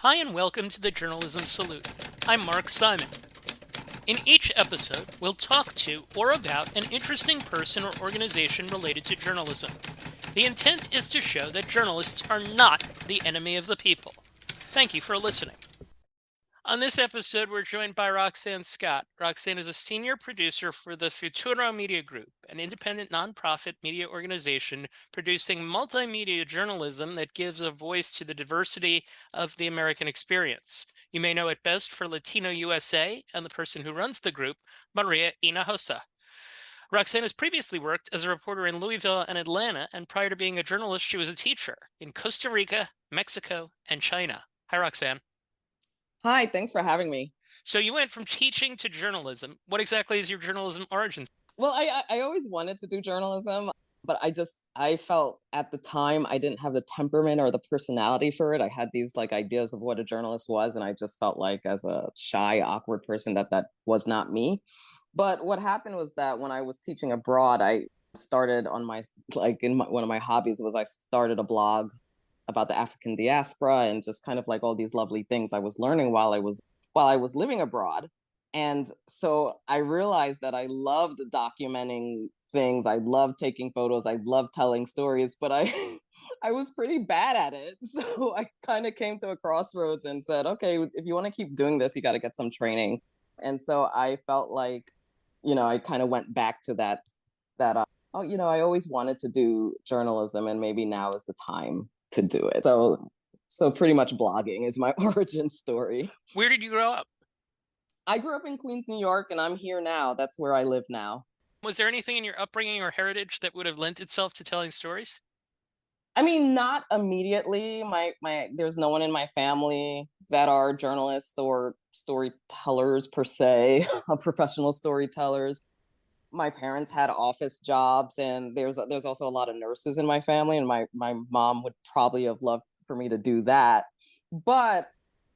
Hi and welcome to the Journalism Salute. I'm Mark Simon. In each episode, we'll talk to or about an interesting person or organization related to journalism. The intent is to show that journalists are not the enemy of the people. Thank you for listening. On this episode, we're joined by Roxanne Scott. Roxanne is a senior producer for the Futuro Media Group, an independent nonprofit media organization producing multimedia journalism that gives a voice to the diversity of the American experience. You may know it best for Latino USA and the person who runs the group, Maria Hinojosa. Roxanne has previously worked as a reporter in Louisville and Atlanta, and prior to being a journalist, she was a teacher in Costa Rica, Mexico, and China. Hi, Roxanne. Hi, thanks for having me. So you went from teaching to journalism. What exactly is your journalism origins? Well, I always wanted to do journalism, but I felt at the time I didn't have the temperament or the personality for it. I had these like ideas of what a journalist was, and I just felt like as a shy, awkward person that was not me. But what happened was that when I was teaching abroad, I started on my one of my hobbies was I started a blog about the African diaspora and just kind of like all these lovely things I was learning while I was living abroad. And so I realized that I loved documenting things. I loved taking photos. I loved telling stories, but I I was pretty bad at it. So I kind of came to a crossroads and said, okay, if you want to keep doing this, you got to get some training. And so I felt like, I kind of went back to that oh, I always wanted to do journalism and maybe now is the time to do it. So pretty much blogging is my origin story. Where did you grow up? I grew up in Queens, New York, and I'm here now. That's where I live now. Was there anything in your upbringing or heritage that would have lent itself to telling stories? I mean, not immediately. My there's no one in my family that are journalists or storytellers per se, professional storytellers. My parents had office jobs, and there's also a lot of nurses in my family, and my mom would probably have loved for me to do that. But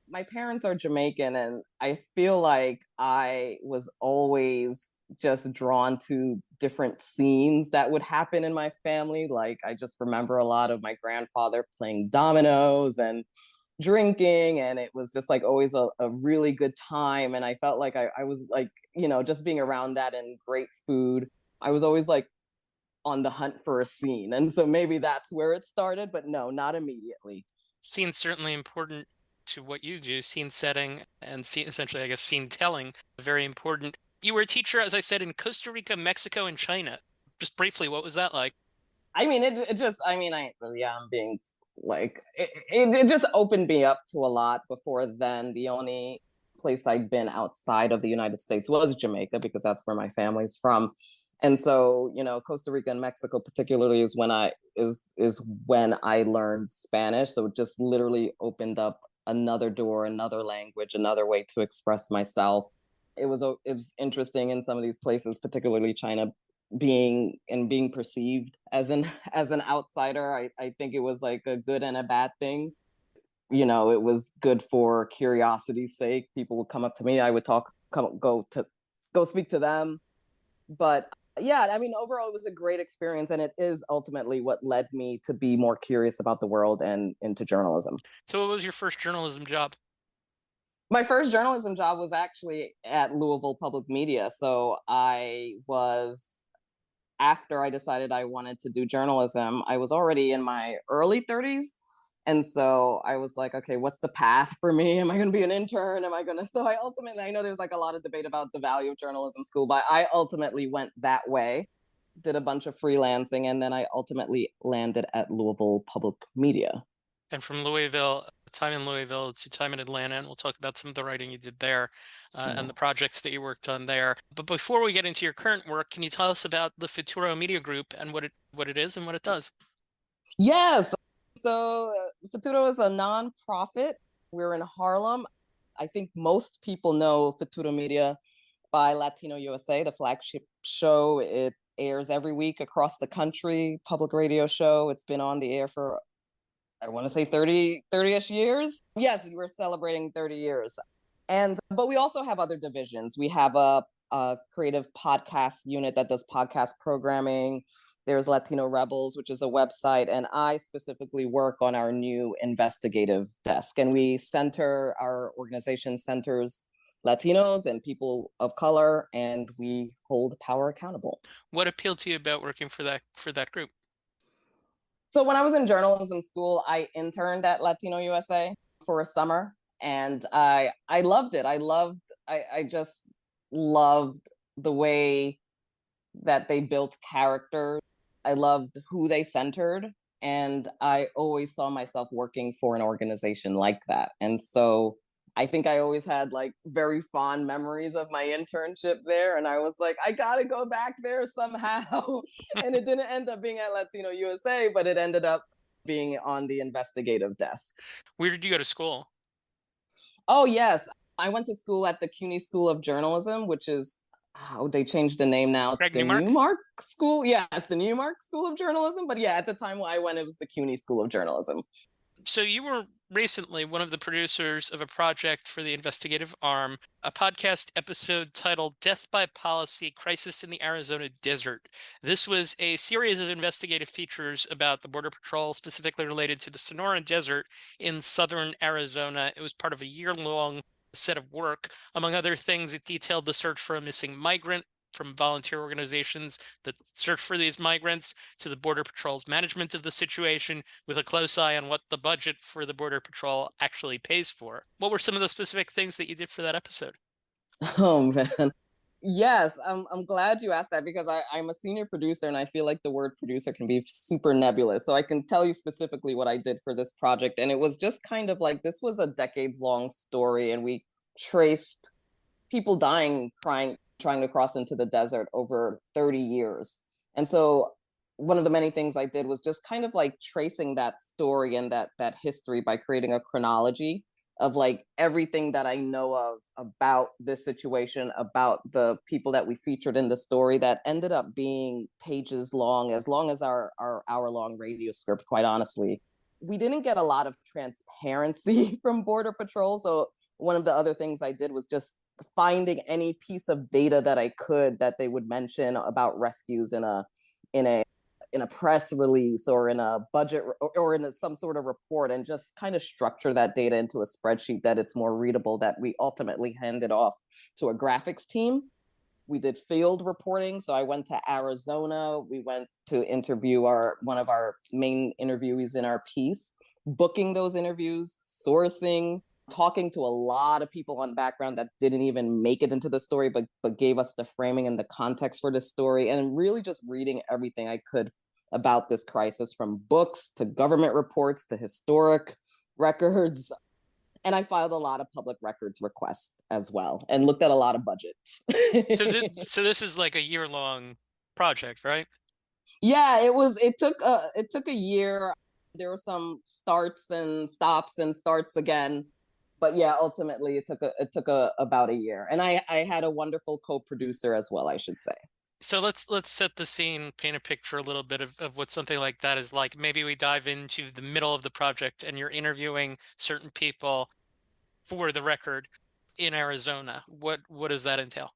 my parents are Jamaican, and I feel like I was always just drawn to different scenes that would happen in my family. Like I just remember a lot of my grandfather playing dominoes and drinking, and it was just like always a really good time. And I felt like I was like, just being around that and great food. I was always like on the hunt for a scene. And so maybe that's where it started, but no, not immediately. Scene's certainly important to what you do, scene setting and scene, essentially, I guess, scene telling, very important. You were a teacher, as I said, in Costa Rica, Mexico, and China. Just briefly, what was that like? I mean, it just, I mean, I really am being like, it just opened me up to a lot. Before then, the only place I'd been outside of the United States was Jamaica because that's where my family's from. And so, Costa Rica and Mexico particularly is when I learned Spanish. So it just literally opened up another door, another language, another way to express myself. It was interesting in some of these places, particularly China, being perceived as an as an outsider. I think it was like a good and a bad thing. It was good for curiosity's sake. People would come up to me, I would go speak to them. But yeah, I mean, overall it was a great experience, and it is ultimately what led me to be more curious about the world and into journalism. So, what was your first journalism job? My first journalism job was actually at Louisville Public Media. So I was after I decided I wanted to do journalism, I was already in my early 30s. And so I was like, okay, what's the path for me? Am I going to be an intern? Am I going to? So I know there's like a lot of debate about the value of journalism school, but I ultimately went that way, did a bunch of freelancing, and then I ultimately landed at Louisville Public Media. And from Louisville, time in Louisville to time in Atlanta, and we'll talk about some of the writing you did there and Yeah. the projects that you worked on there. But before we get into your current work, can you tell us about the Futuro Media Group and what it is and what it does? Yes. So Futuro is a nonprofit. We're in Harlem. I think most people know Futuro Media by Latino USA, the flagship show. It airs every week across the country, public radio show. It's been on the air for, I want to say 30-ish years. Yes, we're celebrating 30 years. But we also have other divisions. We have a a creative podcast unit that does podcast programming. There's Latino Rebels, which is a website, and I specifically work on our new investigative desk. And our organization centers Latinos and people of color, and we hold power accountable. What appealed to you about working for that group? So when I was in journalism school, I interned at Latino USA for a summer, and I loved it. I just loved the way that they built characters. I loved who they centered, and I always saw myself working for an organization like that. And so I think I always had like very fond memories of my internship there, and I was like, I gotta go back there somehow. And it didn't end up being at Latino USA, but it ended up being on the investigative desk. Where did you go to school? Oh, yes. I went to school at the CUNY School of Journalism, which is, oh, they changed the name now Greg to the Newmark? Newmark School. Yeah, it's the Newmark School of Journalism. But yeah, at the time when I went, it was the CUNY School of Journalism. So you were recently one of the producers of a project for the investigative arm, a podcast episode titled Death by Policy: Crisis in the Arizona Desert. This was a series of investigative features about the Border Patrol, specifically related to the Sonora Desert in southern Arizona. It was part of a year-long set of work. Among other things, it detailed the search for a missing migrant from volunteer organizations that search for these migrants to the Border Patrol's management of the situation, with a close eye on what the budget for the Border Patrol actually pays for. What were some of the specific things that you did for that episode? Oh, man. Yes, I'm glad you asked that because I'm a senior producer and I feel like the word producer can be super nebulous. So I can tell you specifically what I did for this project. And it was just kind of like this was a decades long story, and we traced people dying, crying, trying to cross into the desert over 30 years. And so one of the many things I did was just kind of like tracing that story and that history by creating a chronology of like everything that I know of about this situation, about the people that we featured in the story, that ended up being pages long as our hour-long radio script, quite honestly. We didn't get a lot of transparency from Border Patrol. So one of the other things I did was just finding any piece of data that I could that they would mention about rescues in a in a press release or in a budget or in some sort of report, and just kind of structure that data into a spreadsheet that it's more readable, that we ultimately handed off to a graphics team. We did field reporting. So I went to Arizona. We went to interview one of our main interviewees in our piece, booking those interviews, sourcing, talking to a lot of people on background that didn't even make it into the story, but gave us the framing and the context for the story, and really just reading everything I could about this crisis, from books to government reports to historic records. And I filed a lot of public records requests as well, and looked at a lot of budgets. So this is like a year-long project, right? Yeah, it took a year. There were some starts and stops and starts again, but yeah, ultimately it took about a year, and I had a wonderful co-producer as well, I should say. So let's set the scene, paint a picture a little bit of what something like that is like. Maybe we dive into the middle of the project and you're interviewing certain people for the record in Arizona. What does that entail?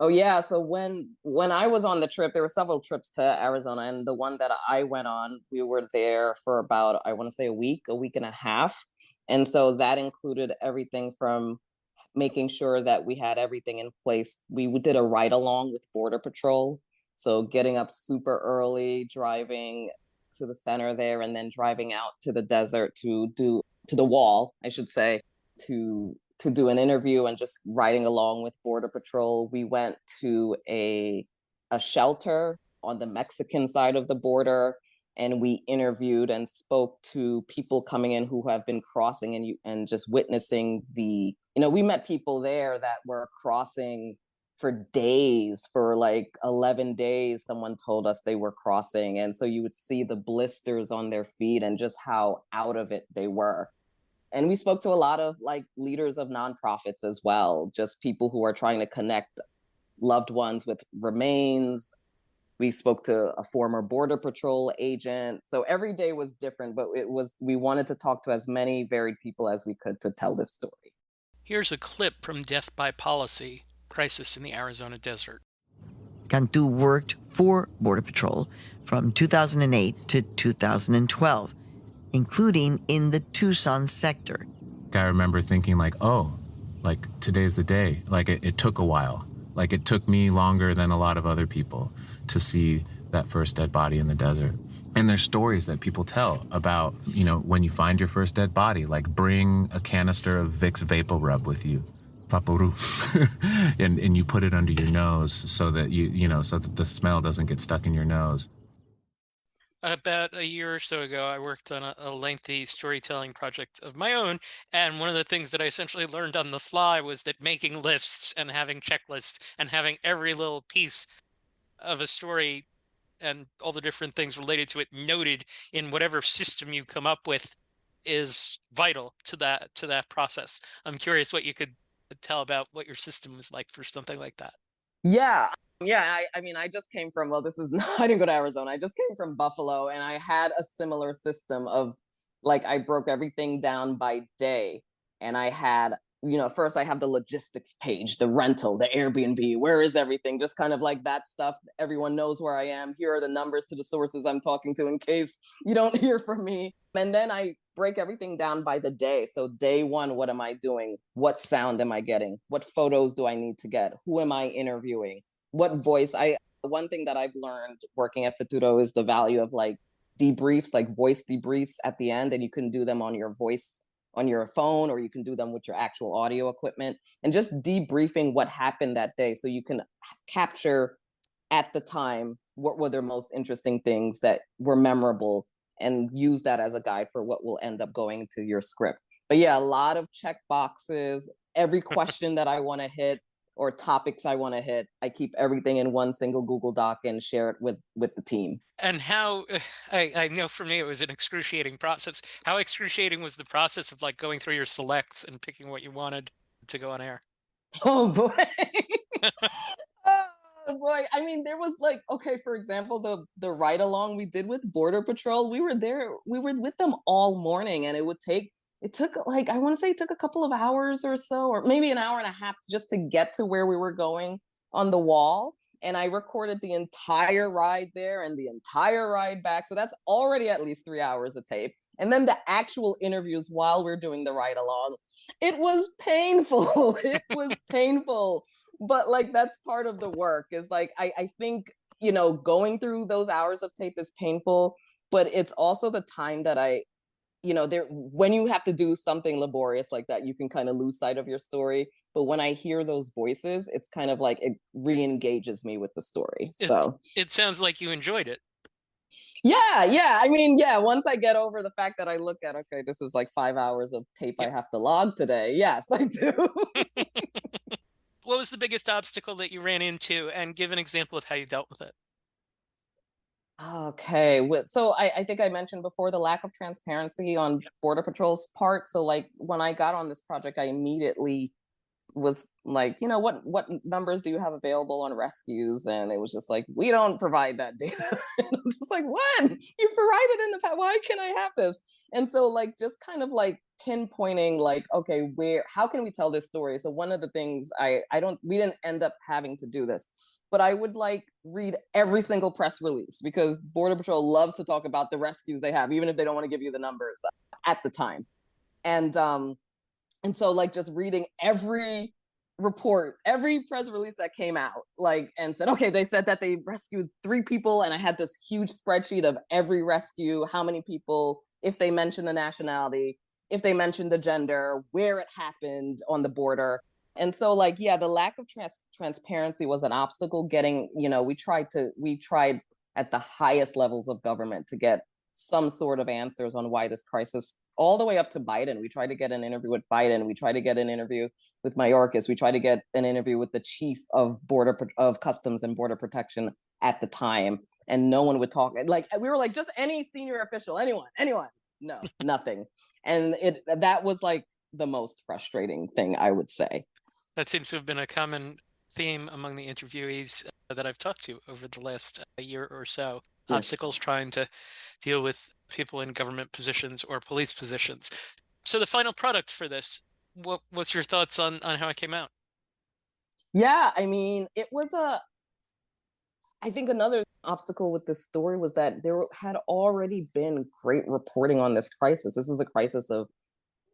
Oh yeah, so when I was on the trip, there were several trips to Arizona, and the one that I went on, we were there for about, I want to say, a week and a half. And so that included everything from making sure that we had everything in place. We did a ride along with Border Patrol. So getting up super early, driving to the center there, and then driving out to the desert to the wall, I should say, to do an interview, and just riding along with Border Patrol. We went to a shelter on the Mexican side of the border, and we interviewed and spoke to people coming in who have been crossing, and just witnessing we met people there that were crossing for days, for like 11 days. Someone told us they were crossing, and so you would see the blisters on their feet and just how out of it they were. And we spoke to a lot of like leaders of nonprofits as well, just people who are trying to connect loved ones with remains. We spoke to a former Border Patrol agent. So every day was different, but we wanted to talk to as many varied people as we could to tell this story. Here's a clip from Death by Policy: crisis in the Arizona desert. Cantu worked for Border Patrol from 2008 to 2012, including in the Tucson sector. I remember thinking like, oh, like today's the day. Like it took a while. Like it took me longer than a lot of other people to see that first dead body in the desert. And there's stories that people tell about, you know, when you find your first dead body, like bring a canister of Vicks Vapor Rub with you, Vaporu, and you put it under your nose so that so that the smell doesn't get stuck in your nose. About a year or so ago, I worked on a lengthy storytelling project of my own, and one of the things that I essentially learned on the fly was that making lists and having checklists and having every little piece of a story and all the different things related to it noted in whatever system you come up with is vital to that process. I'm curious what you could tell about what your system was like for something like that. Yeah. Yeah, I mean, I just came from, well, this is not, I didn't go to Arizona. I just came from Buffalo, and I had a similar system of like, I broke everything down by day. And I had, first I have the logistics page, the rental, the Airbnb, where is everything? Just kind of like that stuff. Everyone knows where I am. Here are the numbers to the sources I'm talking to in case you don't hear from me. And then I break everything down by the day. So day one, what am I doing? What sound am I getting? What photos do I need to get? Who am I interviewing? What voice? One thing that I've learned working at Futuro is the value of like debriefs, like voice debriefs at the end, and you can do them on your voice on your phone, or you can do them with your actual audio equipment, and just debriefing what happened that day so you can capture at the time what were their most interesting things that were memorable, and use that as a guide for what will end up going to your script. But yeah, a lot of check boxes, every question that I want to hit or topics I want to hit, I keep everything in one single Google Doc and share it with the team. And how, I know for me it was an excruciating process. How excruciating was the process of like going through your selects and picking what you wanted to go on air? Oh boy. Oh boy. I mean, there was like, okay, for example, the ride along we did with Border Patrol, we were with them all morning, and it took like, I want to say it took a couple of hours or so, or maybe an hour and a half just to get to where we were going on the wall. And I recorded the entire ride there and the entire ride back. So that's already at least 3 hours of tape. And then the actual interviews while we're doing the ride along. It was painful. It was painful. But like, that's part of the work, is like, I think, going through those hours of tape is painful, but it's also the time that there, when you have to do something laborious like that, you can kind of lose sight of your story. But when I hear those voices, it's kind of like it re-engages me with the story. So it sounds like you enjoyed it. Yeah. I mean, yeah, once I get over the fact that I look at, okay, this is like 5 hours of tape I have to log today. Yes, I do. What was the biggest obstacle that you ran into, and give an example of how you dealt with it? Okay. So I think I mentioned before the lack of transparency on Border Patrol's part. So like when I got on this project, I immediately was like, what numbers do you have available on rescues? And it was just like, we don't provide that data. And I'm just like, what? You provided in the past. Why can't I have this? And so like, just kind of like pinpointing like, okay, how can we tell this story? So one of the things we didn't end up having to do this, but I would like read every single press release, because Border Patrol loves to talk about the rescues they have, even if they don't want to give you the numbers at the time. And so like just reading every report, every press release that came out, like, and said, okay, they said that they rescued 3 people. And I had this huge spreadsheet of every rescue, how many people, if they mentioned the nationality, if they mentioned the gender, where it happened on the border. And so like, yeah, the lack of transparency was an obstacle. Getting, we tried at the highest levels of government to get some sort of answers on why this crisis, all the way up to Biden. We tried to get an interview with Biden. We tried to get an interview with Mayorkas. We tried to get an interview with the chief of Customs and Border Protection at the time. And no one would talk. Like, we were like, just any senior official, anyone. No, nothing. And that was like the most frustrating thing, I would say. That seems to have been a common theme among the interviewees that I've talked to over the last year or so. Yes. Obstacles trying to deal with people in government positions or police positions. So the final product for this, what's your thoughts on how it came out? Yeah, I mean, I think another obstacle with this story was that there had already been great reporting on this crisis. This is a crisis of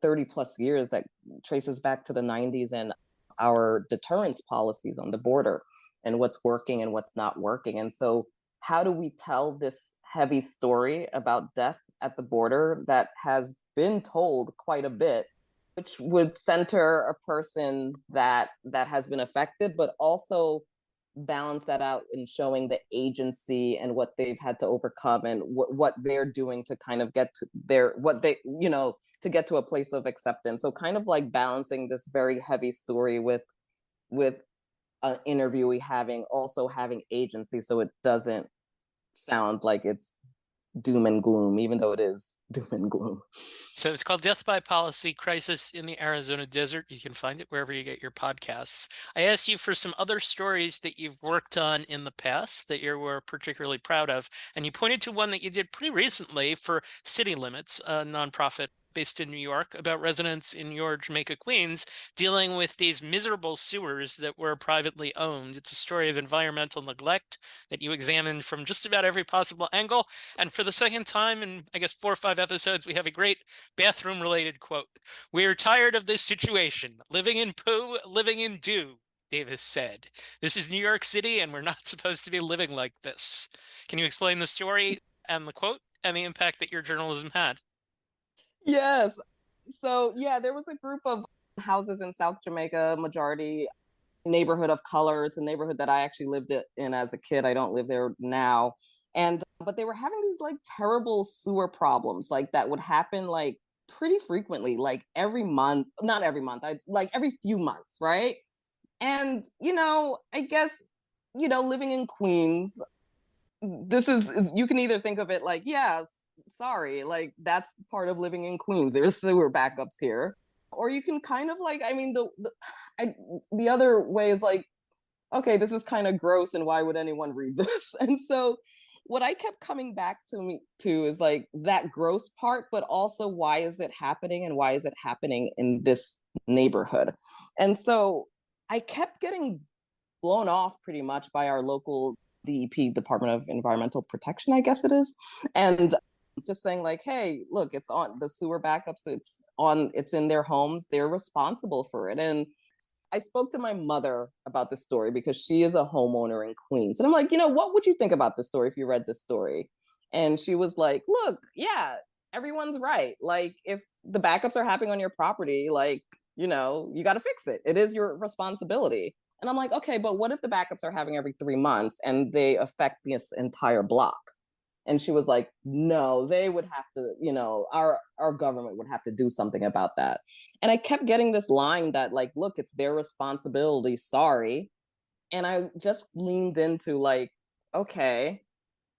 30 plus years that traces back to the 90s and our deterrence policies on the border and what's working and what's not working. And so, how do we tell this heavy story about death at the border that has been told quite a bit, which would center a person that has been affected, but also balance that out in showing the agency and what they've had to overcome and what they're doing to kind of get to their what they to get to a place of acceptance. So kind of like balancing this very heavy story with an interviewee having agency, so it doesn't sound like it's doom and gloom, even though it is doom and gloom. So it's called Death by Policy: Crisis in the Arizona Desert. You can find it wherever you get your podcasts. I asked you for some other stories that you've worked on in the past that you were particularly proud of, and you pointed to one that you did pretty recently for City Limits, a nonprofit based in New York, about residents in your Jamaica, Queens, dealing with these miserable sewers that were privately owned. It's a story of environmental neglect that you examined from just about every possible angle. And for the second time in, I guess, 4 or 5 episodes, we have a great bathroom related quote. "We're tired of this situation. Living in poo, living in dew," Davis said. "This is New York City, and we're not supposed to be living like this." Can you explain the story and the quote and the impact that your journalism had? Yes. So yeah, there was a group of houses in South Jamaica, majority neighborhood of color. It's a neighborhood that I actually lived in as a kid. I don't live there now. And but they were having these like terrible sewer problems like that would happen like pretty frequently, like every month, not every month, like every few months, right? And I guess living in Queens, you can either think of it like, yeah, sorry, like that's part of living in Queens. There's sewer backups here. Or you can kind of like, I mean, the other way is like, okay, this is kind of gross, and why would anyone read this? And so, what I kept coming back to is like that gross part, but also why is it happening, and why is it happening in this neighborhood? And so, I kept getting blown off pretty much by our local DEP, Department of Environmental Protection, I guess it is, and just saying like, hey, look, it's on the sewer backups, it's in their homes, they're responsible for it. And I spoke to my mother about this story because she is a homeowner in Queens. And I'm like, what would you think about this story if you read this story? And she was like, look, yeah, everyone's right. Like, if the backups are happening on your property, like, you got to fix it. It is your responsibility. And I'm like, okay, but what if the backups are having every 3 months and they affect this entire block? And she was like, no, they would have to, our government would have to do something about that. And I kept getting this line that like, look, it's their responsibility, sorry. And I just leaned into like, okay,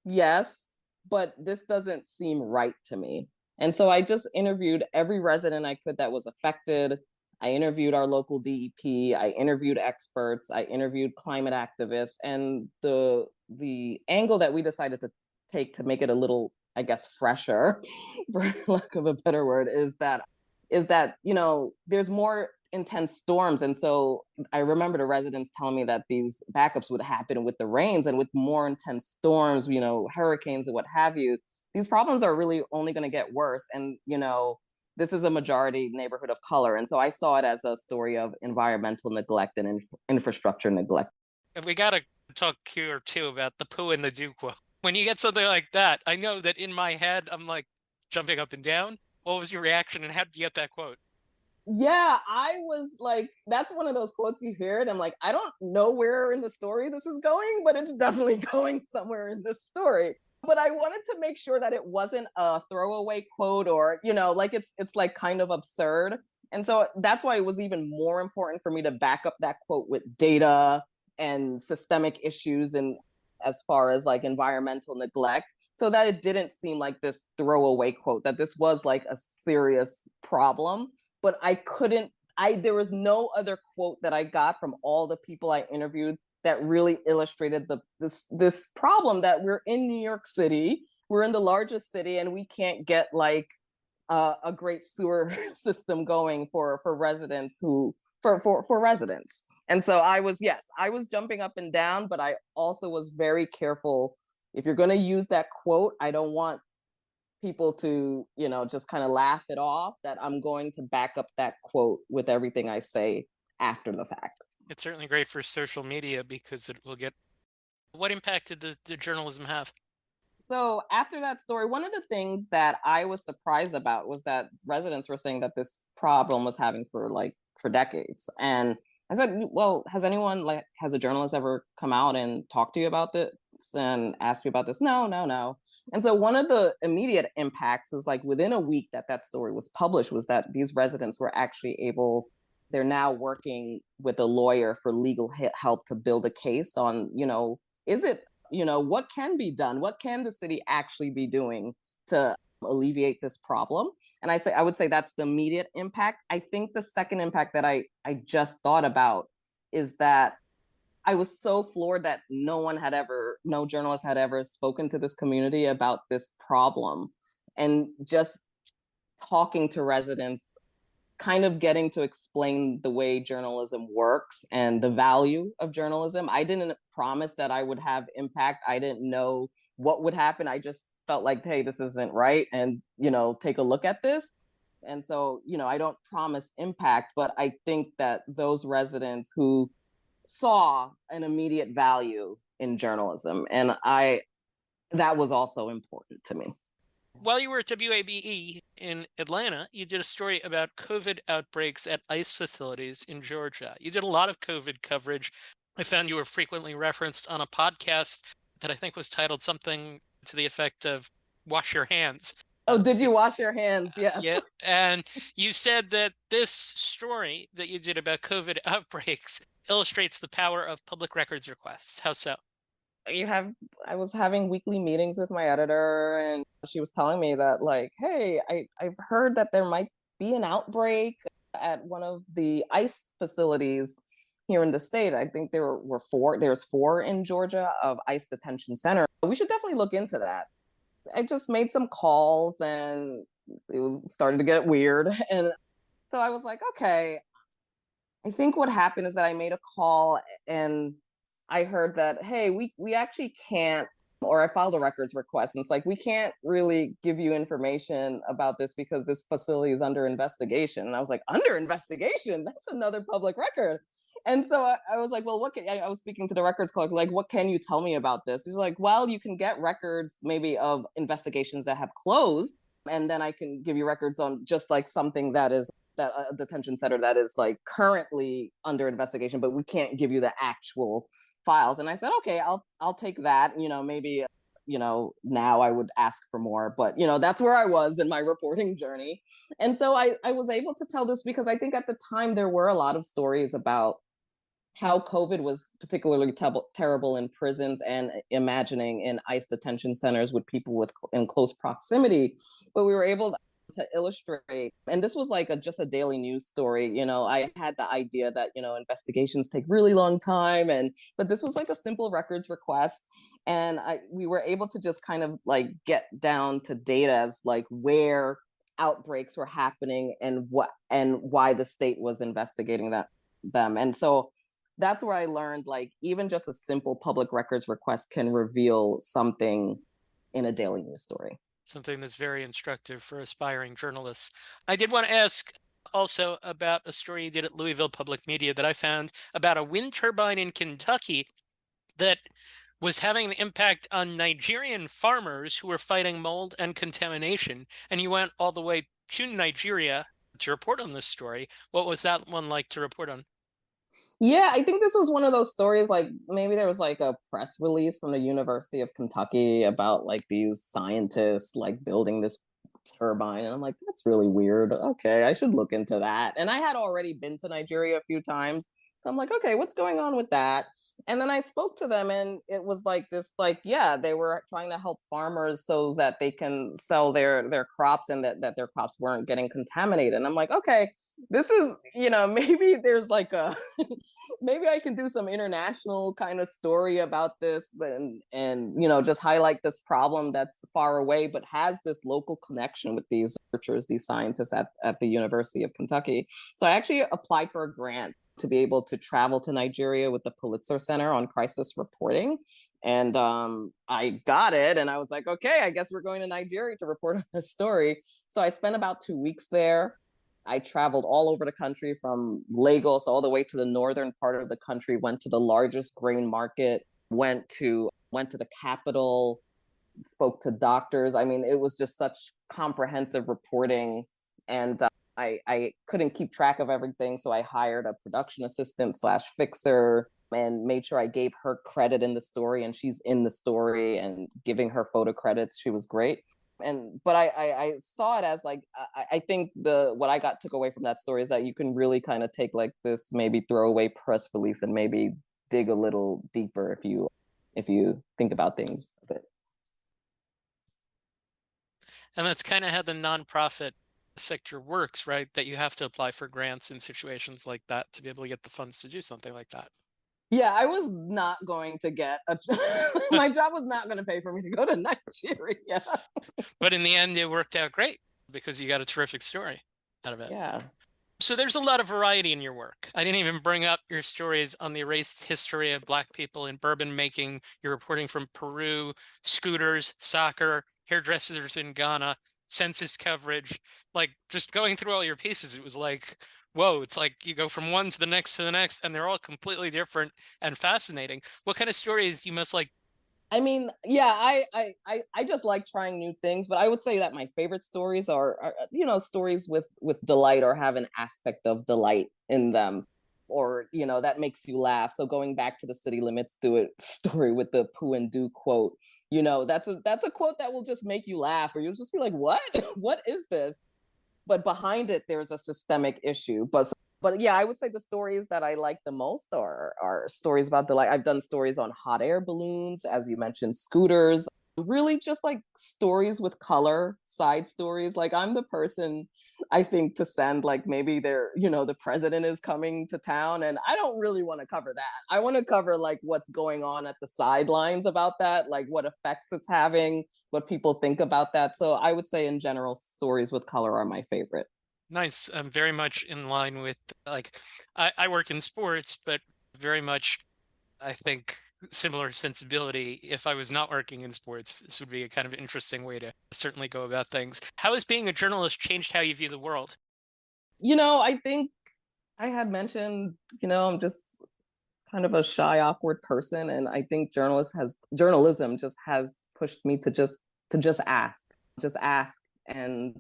yes, but this doesn't seem right to me. And so I just interviewed every resident I could that was affected. I interviewed our local DEP, I interviewed experts, I interviewed climate activists, and the angle that we decided to take to make it a little, I guess, fresher, for lack of a better word, is that there's more intense storms. And so I remember the residents telling me that these backups would happen with the rains, and with more intense storms, hurricanes and what have you, these problems are really only going to get worse. And this is a majority neighborhood of color, and so I saw it as a story of environmental neglect and infrastructure neglect. We got to talk here too about the poo and the dew quote. When you get something like that, I know that in my head, I'm like jumping up and down. What was your reaction, and how did you get that quote? Yeah, I was like, that's one of those quotes you hear, and I'm like, I don't know where in the story this is going, but it's definitely going somewhere in this story. But I wanted to make sure that it wasn't a throwaway quote, or like it's like kind of absurd. And so that's why it was even more important for me to back up that quote with data and systemic issues, and as far as like environmental neglect, so that it didn't seem like this throwaway quote, that this was like a serious problem. But there was no other quote that I got from all the people I interviewed that really illustrated this problem, that we're in New York City, we're in the largest city, and we can't get like a great sewer system going for residents who for residents. And so I was jumping up and down, but I also was very careful. If you're going to use that quote, I don't want people to, just kind of laugh it off, that I'm going to back up that quote with everything I say after the fact. It's certainly great for social media because it will get. What impact did the journalism have? So after that story, one of the things that I was surprised about was that residents were saying that this problem was having for decades. And I said, well, has a journalist ever come out and talked to you about this and asked you about this? No, no, no. And so one of the immediate impacts is within a week that story was published was that these residents were actually they're now working with a lawyer for legal help to build a case on, is it, what can be done? What can the city actually be doing to alleviate this problem? And I would say that's the immediate impact. I think the second impact that I just thought about is that I was so floored that no journalist had ever spoken to this community about this problem. And just talking to residents, kind of getting to explain the way journalism works and the value of journalism. I didn't promise that I would have impact. I didn't know what would happen. I just felt like, hey, this isn't right. And, take a look at this. And so, I don't promise impact, but I think that those residents who saw an immediate value in journalism, and that was also important to me. While you were at WABE in Atlanta, you did a story about COVID outbreaks at ICE facilities in Georgia. You did a lot of COVID coverage. I found you were frequently referenced on a podcast that I think was titled something to the effect of "Wash Your Hands." Oh, did you wash your hands? Yes. Yeah. And you said that this story that you did about COVID outbreaks illustrates the power of public records requests. How so? I was having weekly meetings with my editor, and she was telling me that hey, I've heard that there might be an outbreak at one of the ICE facilities here in the state. I think there's 4 in Georgia of ICE detention center. We should definitely look into that. I just made some calls and it was starting to get weird. And so I was like, okay, I think what happened is that I made a call and I heard that, hey, we actually can't, or I filed a records request. And it's we can't really give you information about this because this facility is under investigation. And I was like, under investigation? That's another public record. And so I was like, well, I was speaking to the records clerk, what can you tell me about this? He's like, well, you can get records maybe of investigations that have closed. And then I can give you records on just something that is that a detention center that is currently under investigation, but we can't give you the actual files. And I said, okay, I'll take that. Maybe, now I would ask for more, but that's where I was in my reporting journey. And so I was able to tell this because I think at the time there were a lot of stories about how COVID was particularly terrible in prisons and imagining in ICE detention centers with people in close proximity. But we were able to illustrate, and this was just a daily news story. I had the idea that investigations take really long time, but this was a simple records request, and we were able to just kind of get down to data as where outbreaks were happening and why the state was investigating them. And so that's where I learned even just a simple public records request can reveal something in a daily news story. Something that's very instructive for aspiring journalists. I did want to ask also about a story you did at Louisville Public Media that I found about a wind turbine in Kentucky that was having an impact on Nigerian farmers who were fighting mold and contamination. And you went all the way to Nigeria to report on this story. What was that one like to report on? Yeah, I think this was one of those stories, maybe there was a press release from the University of Kentucky about these scientists building this turbine. And I'm like, that's really weird. Okay, I should look into that. And I had already been to Nigeria a few times. So I'm like, okay, what's going on with that? And then I spoke to them and it was this, yeah, they were trying to help farmers so that they can sell their crops and that their crops weren't getting contaminated. And I'm like, okay, this is, maybe there's maybe I can do some international kind of story about this and just highlight this problem that's far away, but has this local connection with these researchers, these scientists at the University of Kentucky. So I actually applied for a grant to be able to travel to Nigeria with the Pulitzer Center on crisis reporting. And I got it. And I was like, okay, I guess we're going to Nigeria to report on this story. So I spent about 2 weeks there. I traveled all over the country from Lagos all the way to the northern part of the country, went to the largest grain market, went to the capital, spoke to doctors. I mean, it was just such comprehensive reporting. And I couldn't keep track of everything. So I hired a production assistant / fixer and made sure I gave her credit in the story, and she's in the story, and giving her photo credits. She was great. But I saw it as like, I think what I took away from that story is that you can really kind of take like this maybe throwaway press release and maybe dig a little deeper if you think about things a bit. And that's kind of how the nonprofit sector works, right? That you have to apply for grants in situations like that to be able to get the funds to do something like that. Yeah, I was not going to get my job was not going to pay for me to go to Nigeria. But in the end, it worked out great because you got a terrific story out of it. Yeah. So there's a lot of variety in your work. I didn't even bring up your stories on the erased history of Black people in bourbon making. You're reporting from Peru, scooters, soccer, hairdressers in Ghana, census coverage. Like, just going through all your pieces, it was like, whoa, it's like you go from one to the next, and they're all completely different and fascinating. What kind of stories do you most like? I mean, yeah, I just like trying new things, but I would say that my favorite stories are stories with delight or have an aspect of delight in them, or that makes you laugh. So going back to the City Limits Do It story with the Pooh and Do quote, that's a quote that will just make you laugh, or you'll just be like, what? What is this? But behind it, there's a systemic issue. But yeah, I would say the stories that I like the most are stories about delight. I've done stories on hot air balloons, as you mentioned, scooters, really just like stories with color, side stories. Like, I'm the person, I think, to send, like, maybe the president is coming to town, and I don't really want to cover that. I want to cover like what's going on at the sidelines about that, like what effects it's having, what people think about that. So I would say in general, stories with color are my favorite. Nice. I'm very much in line with, like, I work in sports, but very much, I think, similar sensibility. If I was not working in sports, this would be a kind of interesting way to certainly go about things. How has being a journalist changed how you view the world? I think I had mentioned, I'm just kind of a shy, awkward person. And I think journalism just has pushed me to just ask. And,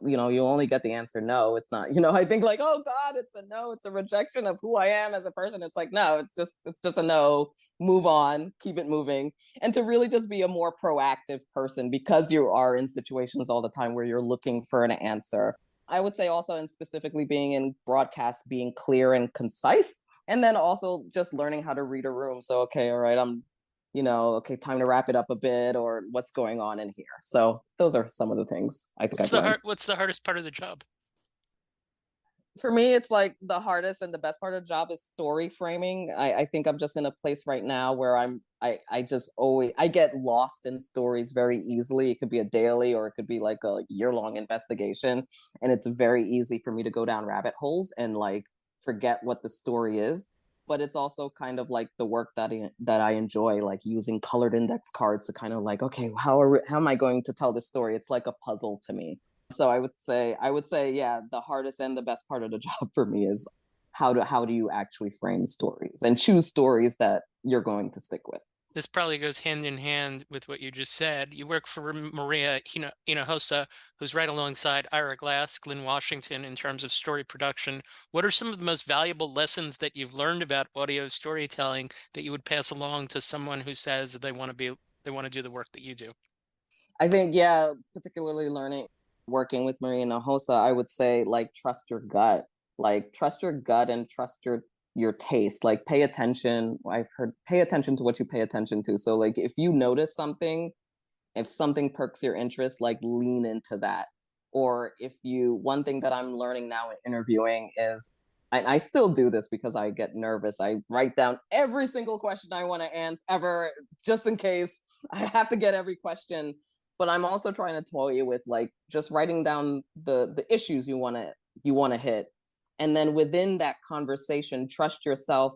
you only get the answer no. It's not, I think like, oh God, it's a no, it's a rejection of who I am as a person. It's like, no, it's just a no, move on, keep it moving. And to really just be a more proactive person, because you are in situations all the time where you're looking for an answer. I would say also, and specifically being in broadcast, being clear and concise, and then also just learning how to read a room. So, okay, all right, okay, time to wrap it up a bit, or what's going on in here. So those are some of the things I think What's the hardest part of the job? For me, it's like the hardest and the best part of the job is story framing. I think I'm just in a place right now where I just always, I get lost in stories very easily. It could be a daily, or it could be like a year-long investigation. And it's very easy for me to go down rabbit holes and like forget what the story is. But it's also kind of like the work that I enjoy, like using colored index cards to kind of like, okay, how am I going to tell this story? It's like a puzzle to me. So I would say, yeah, the hardest and the best part of the job for me is how do you actually frame stories and choose stories that you're going to stick with. This probably goes hand in hand with what you just said. You work for Maria Hinojosa, who's right alongside Ira Glass, Glynn Washington in terms of story production. What are some of the most valuable lessons that you've learned about audio storytelling that you would pass along to someone who says they want to do the work that you do? I think, yeah, particularly working with Maria Hinojosa, I would say, like, trust your gut. Like, trust your gut and trust your taste. Like, pay attention. I've heard, pay attention to what you pay attention to. So like, if you notice something, if something perks your interest, like, lean into that. Or one thing that I'm learning now in interviewing is, I still do this because I get nervous. I write down every single question I want to answer ever, just in case I have to get every question. but I'm also trying to toy you with like just writing down the issues you want to hit, and then within that conversation, trust yourself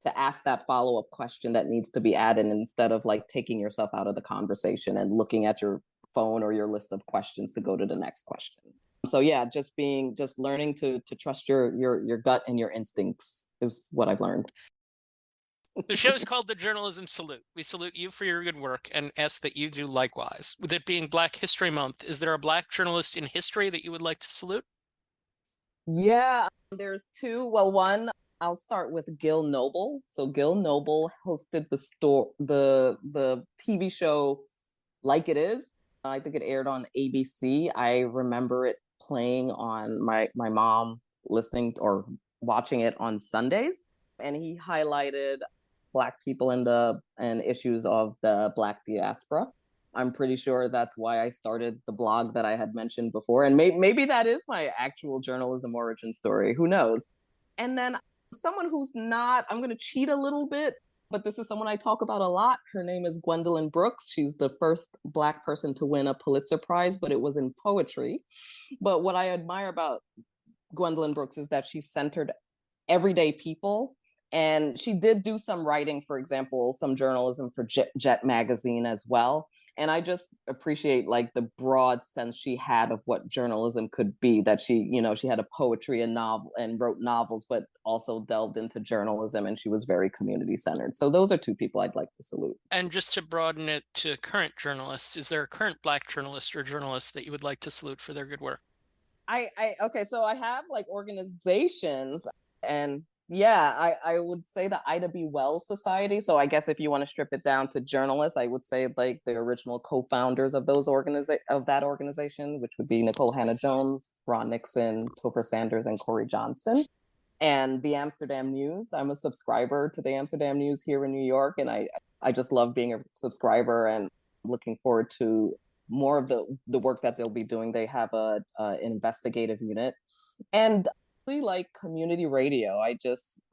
to ask that follow-up question that needs to be added, instead of like taking yourself out of the conversation and looking at your phone or your list of questions to go to the next question. So yeah, just learning to trust your gut and your instincts is what I've learned. The show is called The Journalism Salute. We salute you for your good work and ask that you do likewise. With it being Black History Month, is there a Black journalist in history that you would like to salute? Yeah, there's two. Well, one, I'll start with Gil Noble. So Gil Noble hosted the TV show Like It Is. I think it aired on ABC. I remember it playing on my mom listening or watching it on Sundays, and he highlighted Black people and issues of the Black diaspora. I'm pretty sure that's why I started the blog that I had mentioned before, and maybe that is my actual journalism origin story. Who knows? And then someone who's not, I'm going to cheat a little bit, but this is someone I talk about a lot. Her name is Gwendolyn Brooks. She's the first Black person to win a Pulitzer Prize, but it was in poetry. But what I admire about Gwendolyn Brooks is that she centered everyday people. And she did do some writing, for example, some journalism for Jet magazine as well. And I just appreciate like the broad sense she had of what journalism could be, that she had a poetry and novel and wrote novels, but also delved into journalism, and she was very community centered. So those are two people I'd like to salute. And just to broaden it to current journalists, is there a current Black journalist or journalist that you would like to salute for their good work? Okay, so I have like organizations, and yeah, I would say the Ida B. Wells Society. So I guess if you want to strip it down to journalists, I would say like the original co-founders of that organization, which would be Nicole Hannah-Jones, Ron Nixon, Topher Sanders, and Corey Johnson. And the Amsterdam News. I'm a subscriber to the Amsterdam News here in New York, and I just love being a subscriber, and looking forward to more of the work that they'll be doing. They have an investigative unit, and like community radio.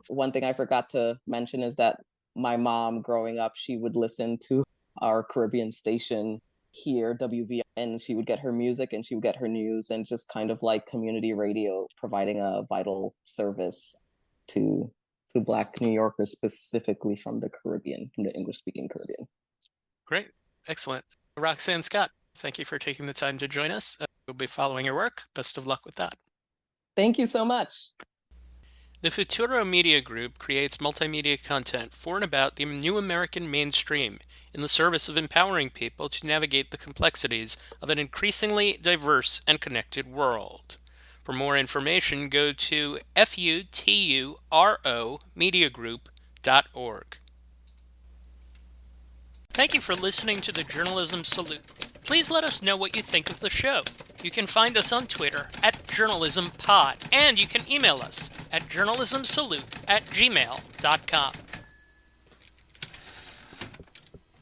One thing I forgot to mention is that my mom growing up, she would listen to our Caribbean station here, WV, and she would get her music and she would get her news, and just kind of like community radio, providing a vital service to Black New Yorkers, specifically from the Caribbean, from the English-speaking Caribbean. Great. Excellent. Roxanne Scott, thank you for taking the time to join us. We'll be following your work. Best of luck with that. Thank you so much. The Futuro Media Group creates multimedia content for and about the new American mainstream in the service of empowering people to navigate the complexities of an increasingly diverse and connected world. For more information, go to futuromediagroup.org. Thank you for listening to the Journalism Salute. Please let us know what you think of the show. You can find us on Twitter @JournalismPod, and you can email us at journalismsalute@gmail.com.